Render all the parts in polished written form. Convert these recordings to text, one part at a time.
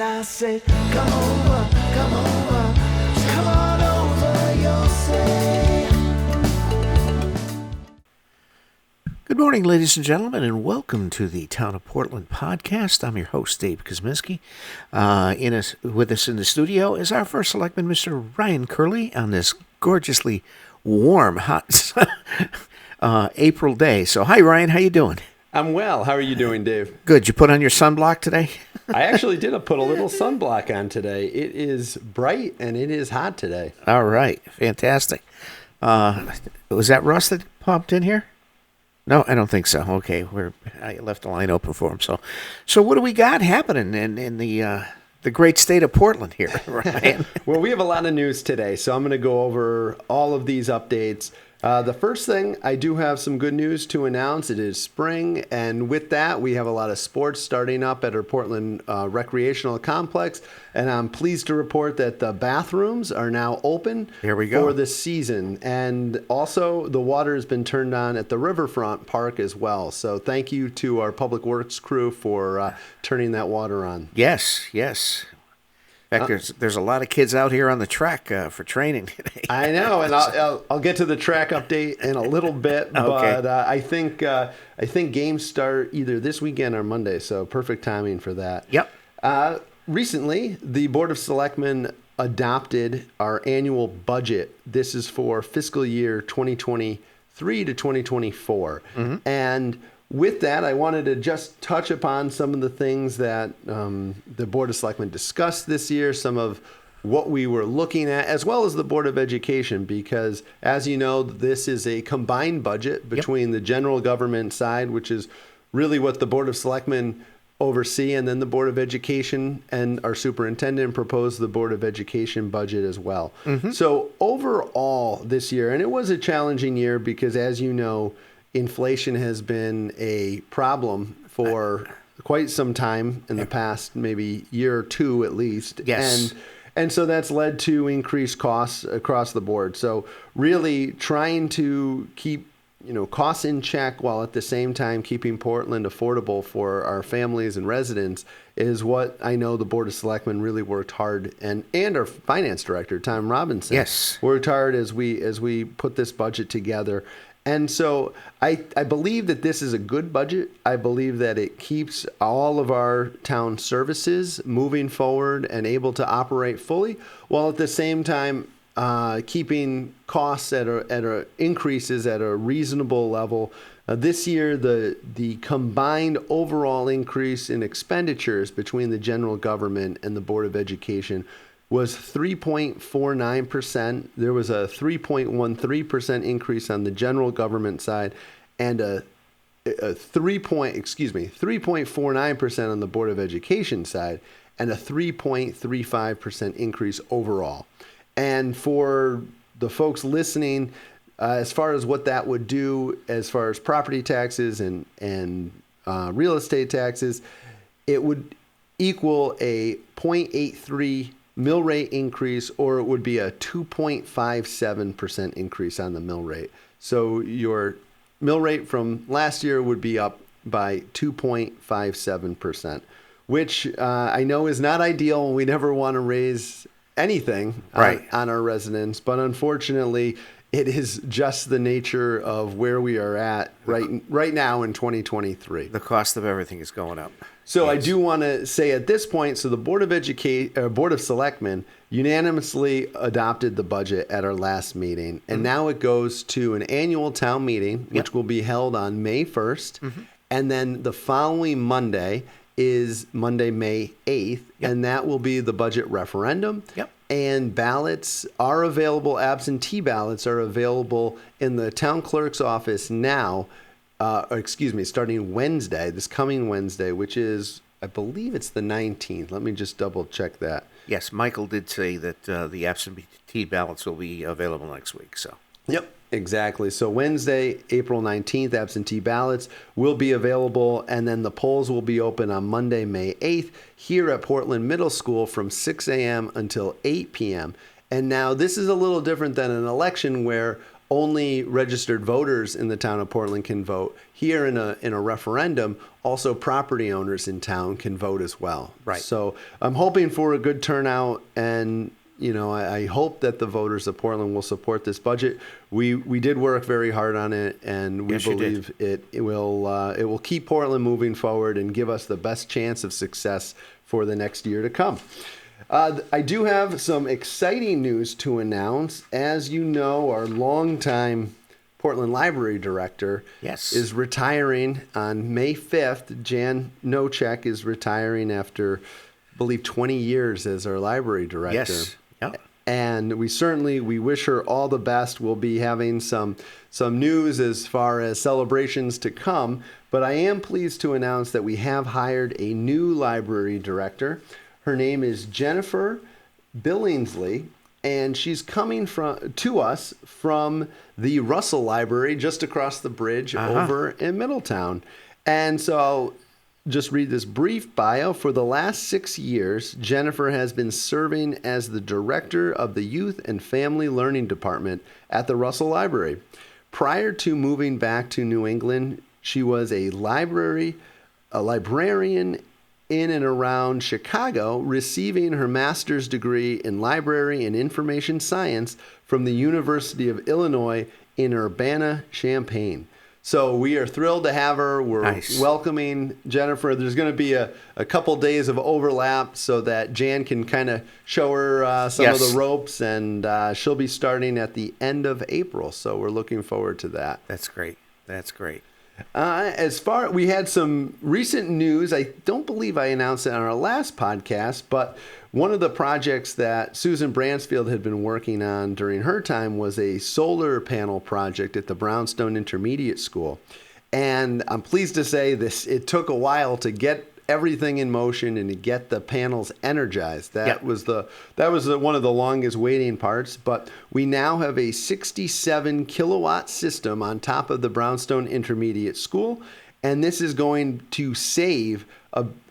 And I said, come on over, you'll say. Good morning, ladies and gentlemen, and welcome to the Town of Portland podcast. I'm your host, Dave Kuzminski. With us in the studio is our First Selectman, Mr. Ryan Curley, on this gorgeously warm, hot April day. So, hi, Ryan. How you doing? I'm well. How are you doing, Dave? Good. You put on your sunblock today? I actually did put a little sunblock on today. It is bright and it is hot today. All right. Fantastic. Was that Russ that popped in here? No, I don't think so. Okay, I left the line open for him. So what do we got happening in the great state of Portland here, Ryan? Well, we have a lot of news today, so I'm going to go over all of these updates. The first thing, I do have some good news to announce. It is spring, and with that, we have a lot of sports starting up at our Portland Recreational Complex, and I'm pleased to report that the bathrooms are now open for the season, and also the water has been turned on at the Riverfront Park as well. So thank you to our Public Works crew for turning that water on. Yes. In fact, there's a lot of kids out here on the track for training today. I know, and I'll get to the track update in a little bit. Okay. But I think games start either this weekend or Monday, so perfect timing for that. Yep. Recently, the Board of Selectmen adopted our annual budget. This is for fiscal year 2023 to 2024, and with that, I wanted to just touch upon some of the things that the Board of Selectmen discussed this year, some of what we were looking at, as well as the Board of Education, because as you know, this is a combined budget between the general government side, which is really what the Board of Selectmen oversee, and then the Board of Education and our superintendent proposed the Board of Education budget as well. So overall this year, and it was a challenging year because as you know, inflation has been a problem for quite some time in the past, maybe year or two at least. Yes. And so that's led to increased costs across the board. So really trying to keep costs in check while at the same time keeping Portland affordable for our families and residents is what I know the Board of Selectmen really worked hard, and our finance director, Tom Robinson, worked hard as we put this budget together. And so I believe that this is a good budget. I believe that it keeps all of our town services moving forward and able to operate fully, while at the same time keeping costs at increases at a reasonable level. This year, the combined overall increase in expenditures between the general government and the Board of Education was 3.49%. There was a 3.13% increase on the general government side, and a 3.49% on the Board of Education side, and a 3.35% increase overall. And for the folks listening, as far as what that would do, as far as property taxes and real estate taxes, it would equal a 0.83 mill rate increase, or it would be a 2.57% increase on the mill rate. So your mill rate from last year would be up by 2.57%, which I know is not ideal. We never want to raise anything on our residents, but unfortunately, it is just the nature of where we are at right now in 2023. The cost of everything is going up. So I do want to say at this point, so the Board of Selectmen unanimously adopted the budget at our last meeting, and now it goes to an annual town meeting, which will be held on May 1st, and then the following Monday is Monday, May 8th, and that will be the budget referendum. And ballots are available, absentee ballots are available in the town clerk's office now, starting Wednesday, this coming Wednesday, which is, I believe it's the 19th. Let me just double check that. Yes, Michael did say that the absentee ballots will be available next week. So. Yep, exactly. So Wednesday, April 19th, absentee ballots will be available, and then the polls will be open on Monday, May 8th, here at Portland Middle School from 6 a.m. until 8 p.m. And now this is a little different than an election where only registered voters in the town of Portland can vote. Here in a referendum, also property owners in town can vote as well. Right. So I'm hoping for a good turnout, and I hope that the voters of Portland will support this budget. We did work very hard on it, and we Yes, you did. believe it will keep Portland moving forward and give us the best chance of success for the next year to come. I do have some exciting news to announce. As you know, our longtime Portland Library Director Yes. is retiring on May 5th. Jan Nochek is retiring after, I believe, 20 years as our library director. Yes. Yep. And we wish her all the best. We'll be having some news as far as celebrations to come. But I am pleased to announce that we have hired a new library director. Her name is Jennifer Billingsley, and she's coming to us from the Russell Library just across the bridge over in Middletown. And so I'll just read this brief bio. For the last 6 years, Jennifer has been serving as the director of the Youth and Family Learning Department at the Russell Library. Prior to moving back to New England, she was a librarian in and around Chicago, receiving her master's degree in library and information science from the University of Illinois in Urbana-Champaign. So we are thrilled to have her. We're Nice. welcoming Jennifer. There's going to be a couple days of overlap so that Jan can kind of show her some of Yes. the ropes, and she'll be starting at the end of April. So we're looking forward to that. That's great. That's great. We had some recent news. I don't believe I announced it on our last podcast, but one of the projects that Susan Bransfield had been working on during her time was a solar panel project at the Brownstone Intermediate School. And I'm pleased to say it took a while to get everything in motion and to get the panels energized. That was one of the longest waiting parts, but we now have a 67 kilowatt system on top of the Brownstone Intermediate School, and this is going to save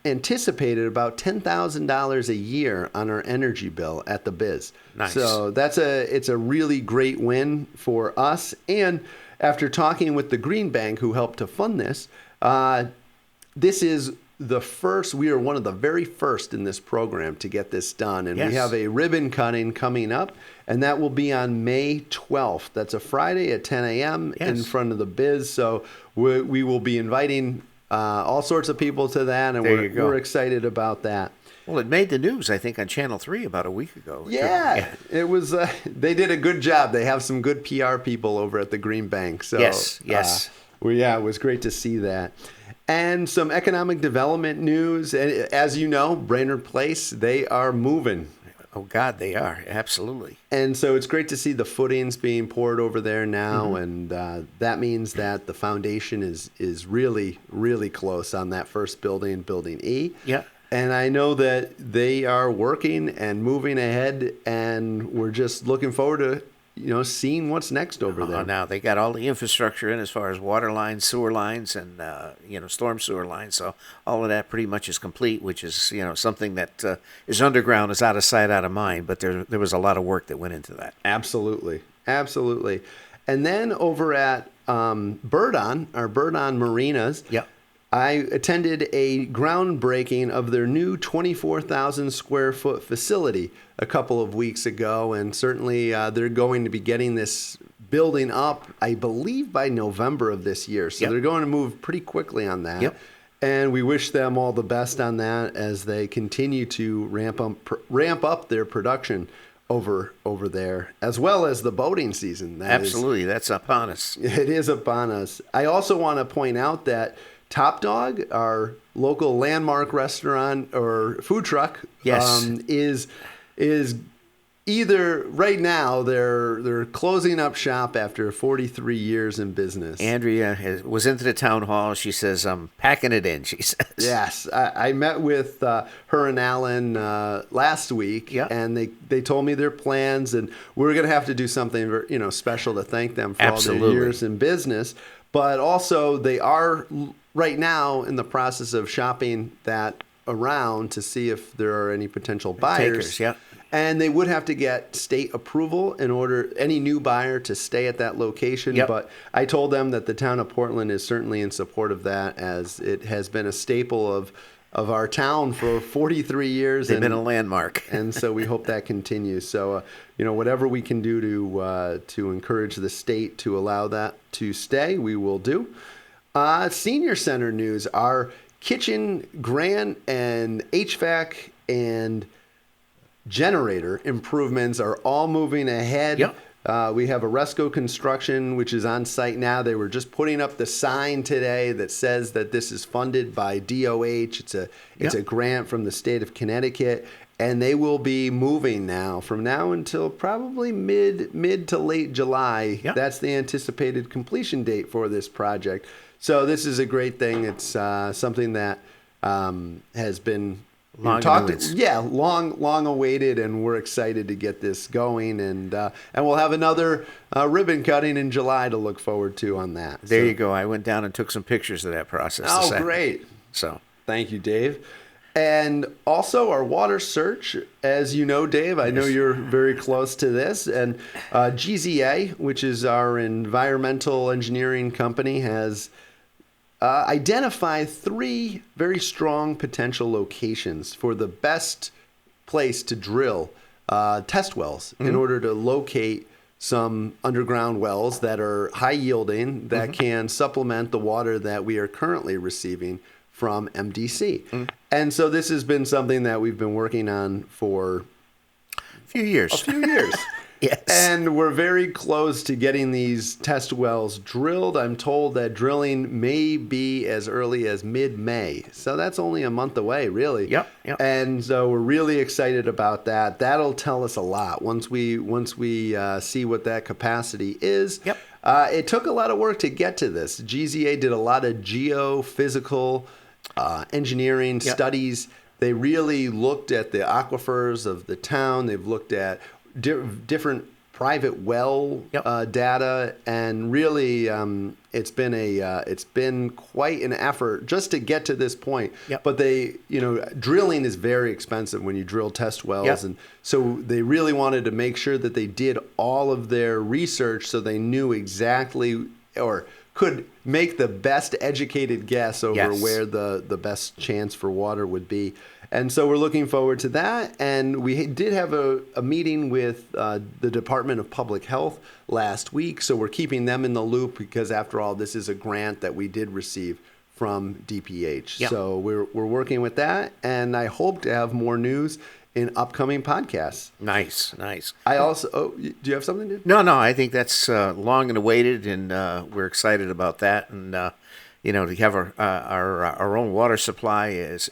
anticipated about $10,000 a year on our energy bill at the biz. Nice. So it's a really great win for us. And after talking with the Green Bank, who helped to fund this, this is we are one of the very first in this program to get this done. And Yes. we have a ribbon cutting coming up, and that will be on May 12th. That's a Friday at 10 a.m. in Yes. front of the biz. So we will be inviting all sorts of people to that, and There you go. we're excited about that. Well, it made the news, I think, on Channel 3 about a week ago. Yeah, it was. They did a good job. They have some good PR people over at the Green Bank. So Yes. it was great to see that. And some economic development news. As you know, Brainerd Place, they are moving. Oh, God, they are. Absolutely. And so it's great to see the footings being poured over there now. And that means that the foundation is really, really close on that first building, Building E. Yeah. And I know that they are working and moving ahead, and we're just looking forward to, seeing what's next over there. Now they got all the infrastructure in as far as water lines, sewer lines, and storm sewer lines. So all of that pretty much is complete, which is something that is underground, is out of sight, out of mind. But there was a lot of work that went into that. Absolutely. And then over at Birdon, our Birdon Marinas, Yep. I attended a groundbreaking of their new 24,000 square foot facility a couple of weeks ago. And certainly they're going to be getting this building up, I believe, by November of this year. So Yep. they're going to move pretty quickly on that. Yep. And we wish them all the best on that as they continue to ramp up their production over there, as well as the boating season. Absolutely. That's upon us. It is upon us. I also want to point out that Top Dog, our local landmark restaurant or food truck, Yes. is either right now they're closing up shop after 43 years in business. Andrea was into the town hall. She says, "I'm packing it in," she says. Yes, I met with her and Alan last week, Yeah. and they told me their plans, and we're going to have to do something special to thank them for all Absolutely. their years in business. But also, they are right now in the process of shopping that around to see if there are any potential buyers. Takers, yeah. And they would have to get state approval in order any new buyer to stay at that location. Yep. But I told them that the town of Portland is certainly in support of that, as it has been a staple of our town for 43 years. They've been a landmark. And so we hope that continues. So, whatever we can do to encourage the state to allow that to stay, we will do. Senior Center news. Our kitchen grant and HVAC and generator improvements are all moving ahead. Yep. We have Aresco Construction, which is on site now. They were just putting up the sign today that says that this is funded by DOH. It's a grant from the state of Connecticut, and they will be moving now from now until probably mid to late July. Yep. That's the anticipated completion date for this project. So this is a great thing. It's something that has been long awaited, and we're excited to get this going, and we'll have another ribbon cutting in July to look forward to on that. There you go. I went down and took some pictures of that process. Oh, great. So Thank you, Dave. And also our water search, as you know, Dave, I know you're very close to this, and GZA, which is our environmental engineering company, has identify 3 very strong potential locations for the best place to drill test wells in order to locate some underground wells that are high yielding that can supplement the water that we are currently receiving from MDC. And so this has been something that we've been working on for a few years. Yes. And we're very close to getting these test wells drilled. I'm told that drilling may be as early as mid-May. So that's only a month away, really. Yep. And so we're really excited about that. That'll tell us a lot once we see what that capacity is. Yep. It took a lot of work to get to this. GZA did a lot of geophysical engineering studies. They really looked at the aquifers of the town. They've looked at different private well data, and really it's been quite an effort just to get to this point. But drilling is very expensive when you drill test wells, and so they really wanted to make sure that they did all of their research so they knew exactly or could make the best educated guess over where the best chance for water would be. And so we're looking forward to that. And we did have a meeting with the Department of Public Health last week. So we're keeping them in the loop because, after all, this is a grant that we did receive from DPH. So we're working with that. And I hope to have more news in upcoming podcasts. Nice. I also, do you have something to? No, I think that's long and awaited, and we're excited about that. And to have our own water supply is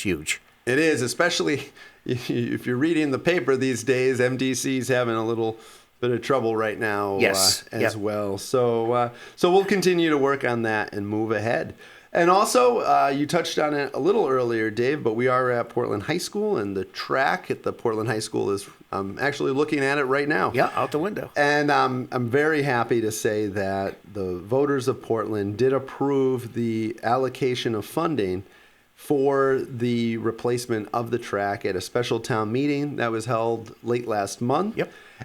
huge. It is, especially if you're reading the paper these days. MDC's having a little bit of trouble right now as well. So we'll continue to work on that and move ahead. And also, you touched on it a little earlier, Dave, but we are at Portland High School, and the track at the Portland High School is, I'm actually looking at it right now. Yeah, out the window. And I'm very happy to say that the voters of Portland did approve the allocation of funding for the replacement of the track at a special town meeting that was held late last month.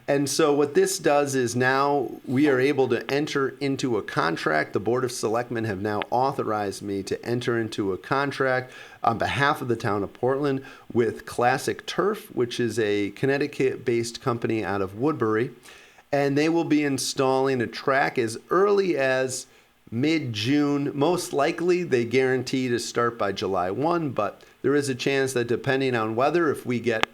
And so what this does is now we are able to enter into a contract. The Board of Selectmen have now authorized me to enter into a contract on behalf of the town of Portland with Classic Turf, which is a Connecticut-based company out of Woodbury. And they will be installing a track as early as mid-June. Most likely, they guarantee to start by July 1, but there is a chance that depending on weather, if we get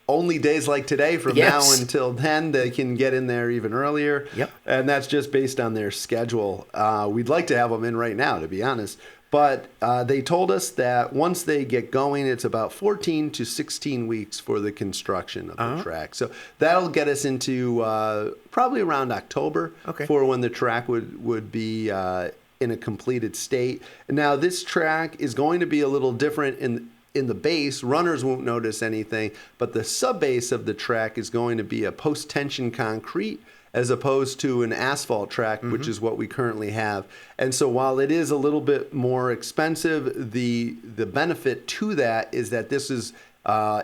only days like today from now until then, they can get in there even earlier. And that's just based on their schedule. We'd like to have them in right now, to be honest. But they told us that once they get going, it's about 14 to 16 weeks for the construction of the track. So that'll get us into probably around October for when the track would be in a completed state. Now, this track is going to be a little different in the base. Runners won't notice anything, but the sub-base of the track is going to be a post-tension concrete as opposed to an asphalt track, which is what we currently have. And so while it is a little bit more expensive, the benefit to that is that this is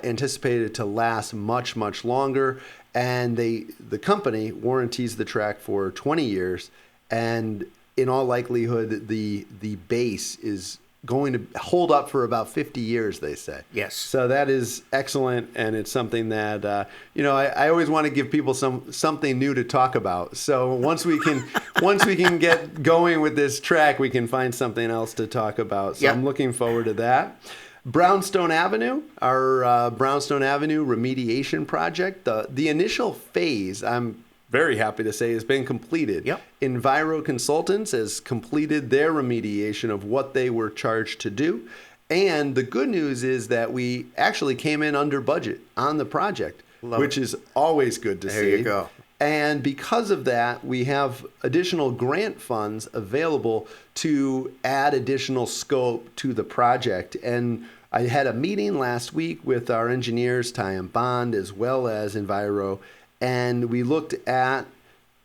anticipated to last much, much longer. And the company warranties the track for 20 years. And in all likelihood, the base is going to hold up for about 50 years, they say. Yes. So that is excellent, and it's something that I always want to give people something new to talk about. So once we can get going with this track, we can find something else to talk about. So Yep. I'm looking forward to that. Brownstone Avenue, our Brownstone Avenue remediation project, the initial phase, I'm very happy to say, has been completed. Yep. Enviro Consultants has completed their remediation of what they were charged to do. And the good news is that we actually came in under budget on the project, which is always good to see. There you go. And because of that, we have additional grant funds available to add additional scope to the project. And I had a meeting last week with our engineers, Ty and Bond, as well as Enviro, and we looked at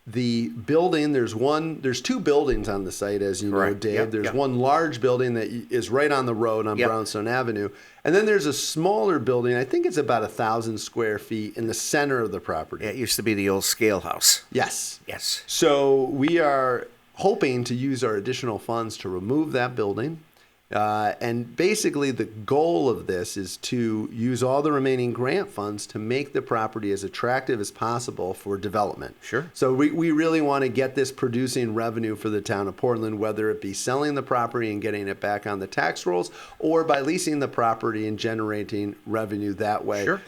the building. There's two buildings on the site, as you know, Correct. Dave. Yep, There's yep. one large building that is right on the road on Yep. Brownstone Avenue. And then there's a smaller building, I think it's about 1,000 square feet in the center of the property. It used to be the old scale house. Yes. Yes. So we are hoping to use our additional funds to remove that building. And basically the goal of this is to use all the remaining grant funds to make the property as attractive as possible for development. Sure. So we really want to get this producing revenue for the town of Portland, whether it be selling the property and getting it back on the tax rolls or by leasing the property and generating revenue that way. Sure.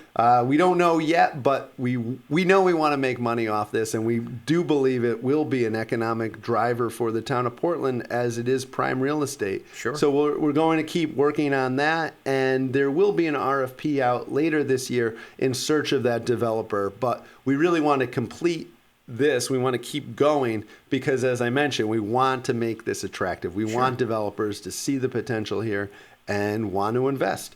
We don't know yet, but we know we want to make money off this, and we do believe it will be an economic driver for the town of Portland as it is prime real estate. Sure. So we're going to keep working on that, and there will be an RFP out later this year in search of that developer. But we really want to complete this. We want to keep going because, as I mentioned, we want to make this attractive. We want developers to see the potential here and want to invest.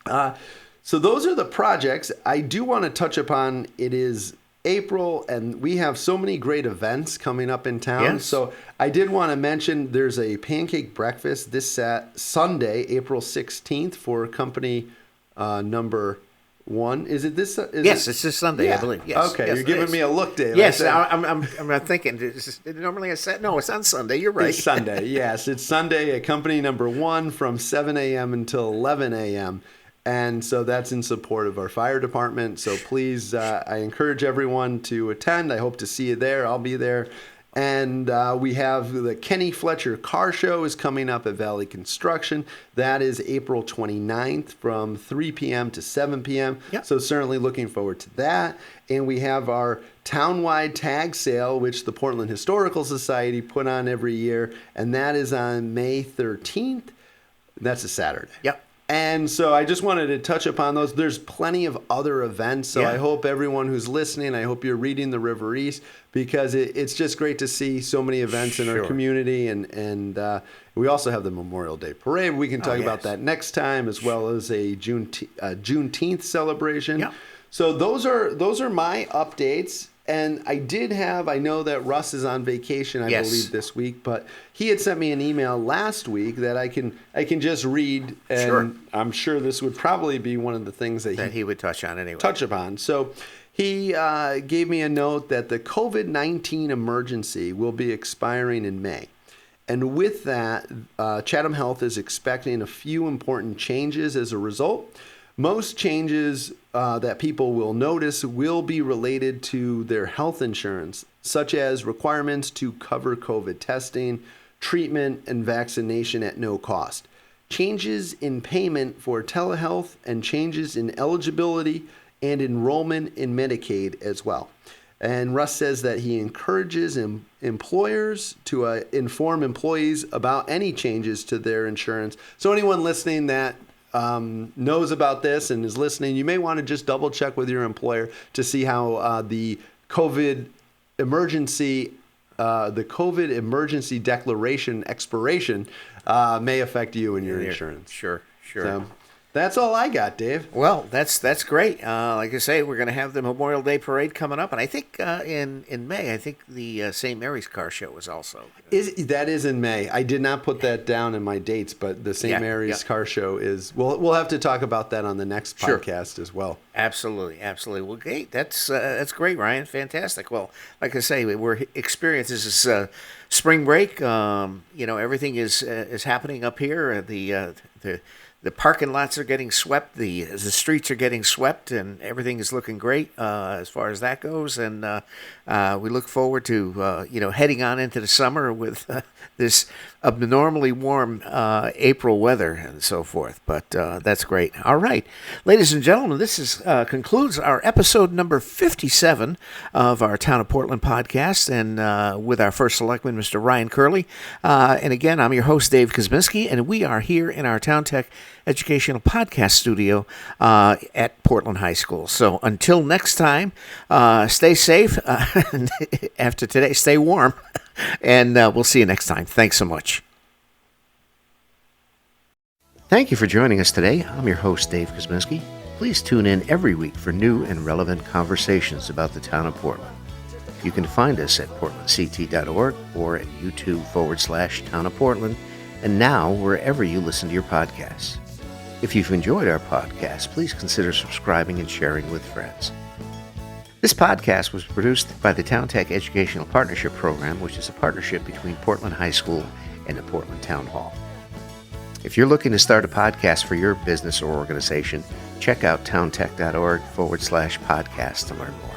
So those are the projects. I do want to touch upon, it is April, and we have so many great events coming up in town. Yes. So I did want to mention there's a pancake breakfast this Sunday, April 16th, for company number one. Is it this? Yes, it's this Sunday, I believe. Yes. Okay, Yes, you're it giving is. me a look, Dave. Yes, I said- I'm thinking. Is it normally a set? No, it's on Sunday. You're right. It's Sunday, yes. It's Sunday at company number one from 7 a.m. until 11 a.m. And so that's in support of our fire department. So please, I encourage everyone to attend. I hope to see you there. I'll be there. And we have the Kenny Fletcher Car Show is coming up at Valley Construction. That is April 29th from 3 p.m. to 7 p.m. Yep. So certainly looking forward to that. And we have our townwide tag sale, which the Portland Historical Society put on every year. And that is on May 13th. That's a Saturday. Yep. And so I just wanted to touch upon those. There's plenty of other events. So Yeah. I hope everyone who's listening, I hope you're reading the River East, because it's just great to see so many events in our Sure. community. And we also have the Memorial Day Parade. We can talk about yes. that next time, as well as a Juneteenth celebration. Yeah. So those are my updates. And I know that Russ is on vacation, I Yes. believe, this week, but he had sent me an email last week that I can just read, and Sure. I'm sure this would probably be one of the things that That he would touch on anyway. touch upon. So he gave me a note that the COVID-19 emergency will be expiring in May. And with that, Chatham Health is expecting a few important changes as a result. Most changes that people will notice will be related to their health insurance, such as requirements to cover COVID testing, treatment, and vaccination at no cost. Changes in payment for telehealth and changes in eligibility and enrollment in Medicaid as well. And Russ says that he encourages employers to inform employees about any changes to their insurance. So anyone listening that knows about this and is listening, you may want to just double check with your employer to see how the COVID emergency declaration expiration may affect you and your insurance. Sure. So That's all I got, Dave. Well, that's great. Like I say, we're going to have the Memorial Day Parade coming up, and I think in May, I think the St. Mary's Car Show is also. That is in May. I did not put that down in my dates, but the St. Mary's Car Show is. We'll have to talk about that on the next podcast as well. Absolutely. Well, great. That's great, Ryan. Fantastic. Well, like I say, we're experiencing this spring break. Everything is happening up here. The parking lots are getting swept. The streets are getting swept, and everything is looking great as far as that goes. And we look forward to heading on into the summer with this abnormally warm April weather and so forth. But that's great. All right, ladies and gentlemen, this concludes our episode number 57 of our Town of Portland podcast, and with our first selectman, Mr. Ryan Curley. And again, I'm your host, Dave Kuzminski, and we are here in our Town Tech Educational Podcast Studio at Portland High School. So until next time, stay safe. After today, stay warm. And we'll see you next time. Thanks so much. Thank you for joining us today. I'm your host, Dave Kuzminski. Please tune in every week for new and relevant conversations about the town of Portland. You can find us at portlandct.org or at YouTube/Town of Portland, and now wherever you listen to your podcasts. If you've enjoyed our podcast, please consider subscribing and sharing with friends. This podcast was produced by the Town Tech Educational Partnership Program, which is a partnership between Portland High School and the Portland Town Hall. If you're looking to start a podcast for your business or organization, check out towntech.org/podcast to learn more.